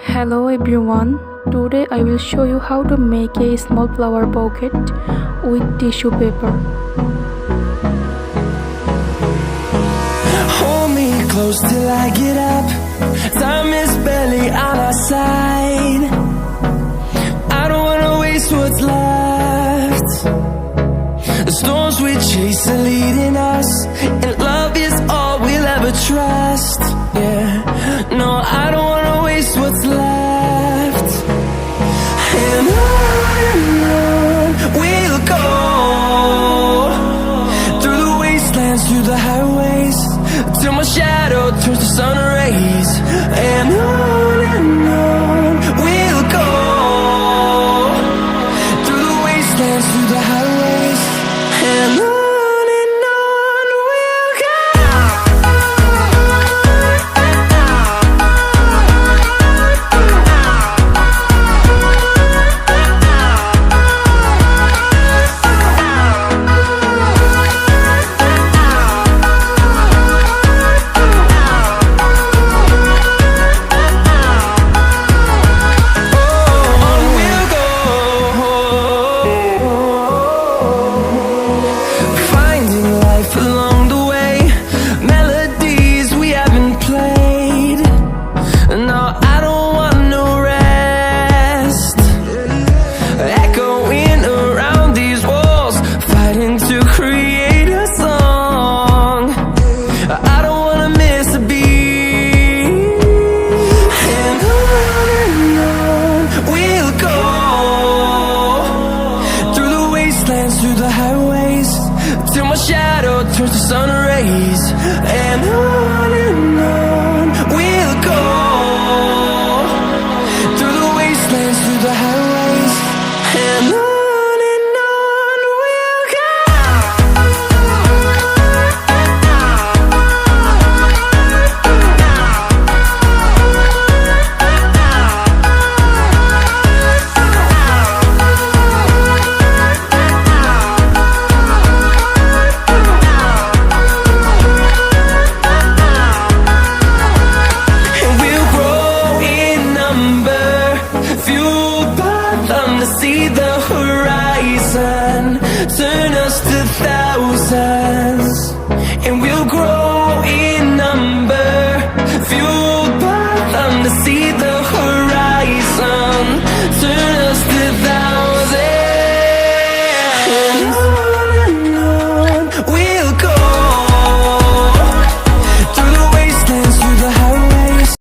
Hello everyone, today I will show you how to make a small flower bouquet with tissue paper. Hold me close till I get up. Time is barely on our side. I don't wanna waste what's left. The storms we chase are leading us.